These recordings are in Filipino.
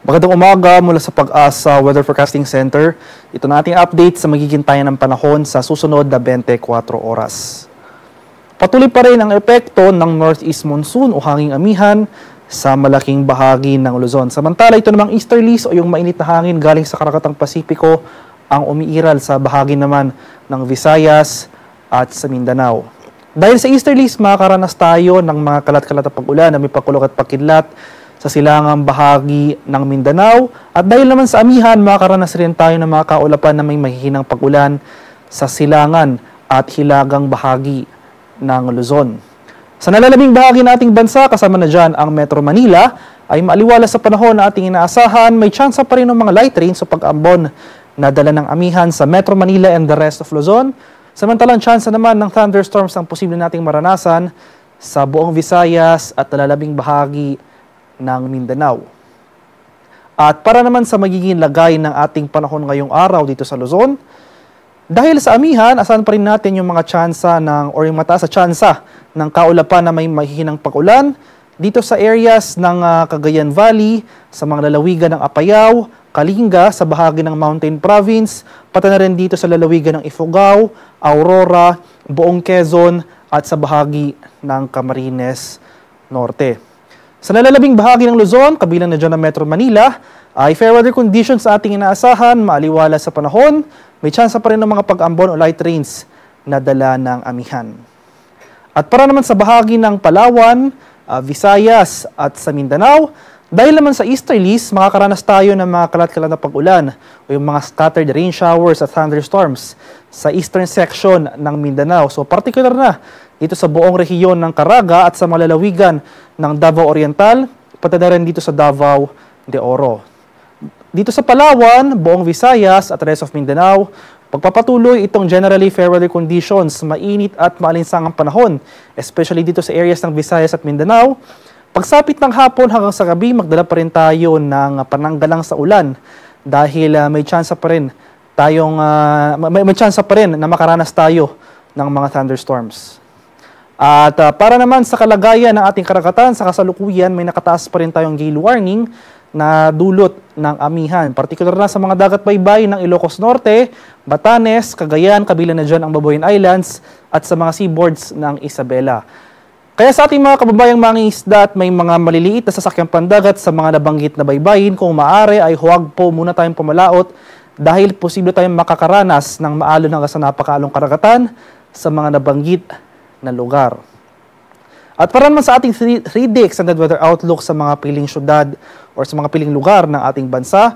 Magandang umaga mula sa Pag-asa Weather Forecasting Center. Ito na ating update sa magiging tayan ng panahon sa susunod na 24 oras. Patuloy pa rin ang epekto ng northeast monsoon o hanging amihan sa malaking bahagi ng Luzon. Samantala, ito namang easterlies o yung mainit na hangin galing sa Karakatang Pasipiko ang umiiral sa bahagi naman ng Visayas at sa Mindanao. Dahil sa easterlies, makakaranas tayo ng mga kalat-kalat na pag-ulan na may pakulog at pakidlat sa silangang bahagi ng Mindanao. At dahil naman sa amihan, makakaranas rin tayo ng mga kaulapan na may mahihinang pag-ulan sa silangan at hilagang bahagi ng Luzon. Sa nalalaming bahagi ng ating bansa, kasama na dyan ang Metro Manila, ay maaliwalas sa panahon na ating inaasahan, may tsansa pa rin ng mga light rain sa pag-ambon na dala ng amihan sa Metro Manila and the rest of Luzon. Samantalang tsansa naman ng thunderstorms ang posible nating maranasan sa buong Visayas at nalalabing bahagi ng Mindanao. At para naman sa magiging lagay ng ating panahon ngayong araw dito sa Luzon, dahil sa amihan, asahan pa rin natin yung mga tsansa o yung mataas sa tsansa ng kaulapan na may mahihinang pag-ulan dito sa areas ng Cagayan Valley, sa mga lalawigan ng Apayao, Kalinga, sa bahagi ng Mountain Province, pati na rin dito sa lalawigan ng Ifugao, Aurora, buong Quezon, at sa bahagi ng Camarines Norte. Sa nalalabing bahagi ng Luzon, kabilang na dyan ng Metro Manila, ay fair weather conditions sa ating inaasahan, maaliwalas sa panahon, may tsansa pa rin ng mga pag-ambon o light rains na dala ng amihan. At para naman sa bahagi ng Palawan, Visayas at sa Mindanao, dahil naman sa easterlies, makakaranas tayo ng mga kalat-kalat na pag-ulan o yung mga scattered rain showers at thunderstorms sa eastern section ng Mindanao. So particular na dito sa buong rehiyon ng Caraga at sa malalawigan ng Davao Oriental, pati na rin dito sa Davao de Oro. Dito sa Palawan, buong Visayas at rest of Mindanao, pagpapatuloy itong generally fair weather conditions, mainit at maalinsangang panahon, especially dito sa areas ng Visayas at Mindanao. Pagsapit ng hapon hanggang sa gabi, magdala pa rin tayo ng pananggalang sa ulan dahil may tsansa pa rin na makaranas tayo ng mga thunderstorms. At para naman sa kalagayan ng ating karagatan, sa kasalukuyan, may nakataas pa rin tayong gale warning na dulot ng amihan. Partikular na sa mga dagat-baybay ng Ilocos Norte, Batanes, Cagayan, kabilang na dyan ang Babuyan Islands, at sa mga seaboards ng Isabela. Kaya sa ating mga kababayang mangingisda at may mga maliliit na sasakyang pandagat sa mga nabanggit na baybayin, kung maaari ay huwag po muna tayong pumalaot dahil posible tayong makakaranas ng maalon hanggang sa napakaalong karagatan sa mga nabanggit na lugar. At para naman sa ating 3-day extended weather outlook sa mga piling syudad o sa mga piling lugar ng ating bansa,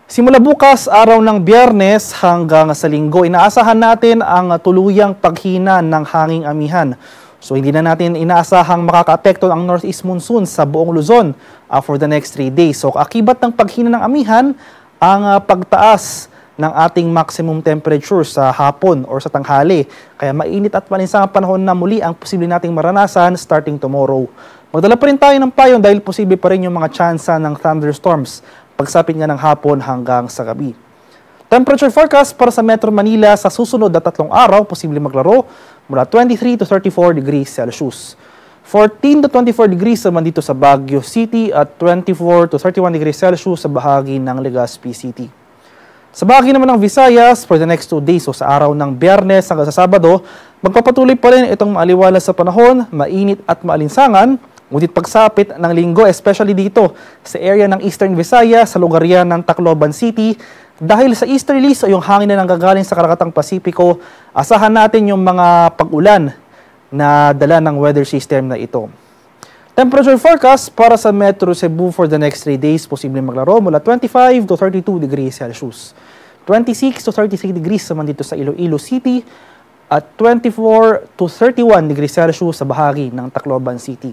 simula bukas, araw ng Biyernes hanggang sa Linggo, inaasahan natin ang tuluyang paghina ng hanging amihan. So hindi na natin inaasahang makakaapekto ang northeast monsoon sa buong Luzon for the next 3 days. So akibat ng paghina ng amihan ang pagtaas ng ating maximum temperature sa hapon or sa tanghali. Kaya mainit at malinsangang panahon na muli ang posible nating maranasan starting tomorrow. Magdala pa rin tayo ng payong dahil posible pa rin yung mga tsansa ng thunderstorms pagsapit nga ng hapon hanggang sa gabi. Temperature forecast para sa Metro Manila sa susunod na 3 araw, posible maglaro mula 23 to 34 degrees Celsius. 14 to 24 degrees naman dito sa Baguio City at 24 to 31 degrees Celsius sa bahagi ng Legazpi City. Sa bahagi naman ng Visayas, for the next 2 days o sa araw ng Biyernes hanggang sa Sabado, magpapatuloy pa rin itong maaliwalas sa panahon, mainit at maalinsangan, ngunit pagsapit ng Linggo, especially dito sa area ng Eastern Visayas, sa lugar yan ng Tacloban City, dahil sa easterlies o yung hangin na nanggagaling sa Karakatang Pasipiko, asahan natin yung mga pag-ulan na dala ng weather system na ito. Temperature forecast para sa Metro Cebu for the next 3 days, posibleng maglaro mula 25 to 32 degrees Celsius. 26 to 33 degrees naman dito sa Iloilo City at 24 to 31 degrees Celsius sa bahagi ng Tacloban City.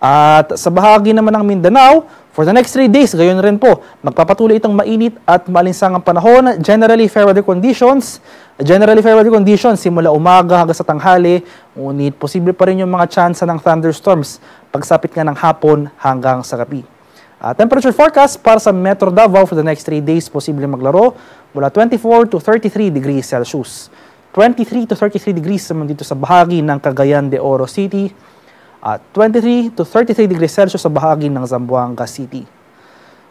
At sa bahagi naman ng Mindanao, for the next 3 days, gayon rin po, magpapatuloy itong mainit at maalinsangang panahon, generally fair weather conditions. Generally fair weather conditions, simula umaga hanggang sa tanghali, ngunit posible pa rin yung mga tsansa ng thunderstorms pagsapit nga ng hapon hanggang sa gabi. Temperature forecast para sa Metro Davao for the next 3 days, posible maglaro mula 24 to 33 degrees Celsius. 23 to 33 degrees naman dito sa bahagi ng Cagayan de Oro City at 23 to 33 degrees Celsius sa bahagi ng Zamboanga City.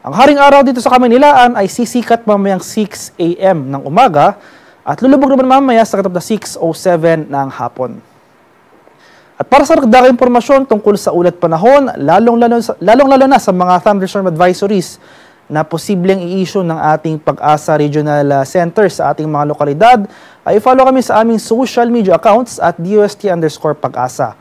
Ang haring araw dito sa Kamaynilaan ay sisikat mamayang 6 a.m. ng umaga at lulubog naman mamaya sa katapos na 6:07 ng hapon. At para sa dagdag impormasyon tungkol sa ulat panahon, lalong-lalo na sa mga thunderstorm advisories na posibleng i-issue ng ating Pag-asa Regional Center sa ating mga lokalidad, ay follow kami sa aming social media accounts at DUST_Pag-asa.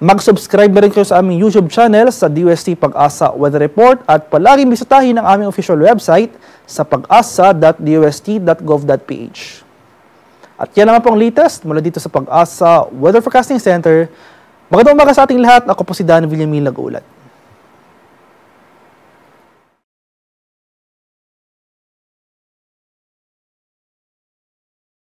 Mag-subscribe na rin kayo sa aming YouTube channel sa DUST Pag-asa Weather Report at palaging bisitahin ang aming official website sa pag-asa.dust.gov.ph. At yan naman po ang latest mula dito sa Pag-asa Weather Forecasting Center. Magandang umaga sa ating lahat. Ako po si Dan Villamil nag-uulat.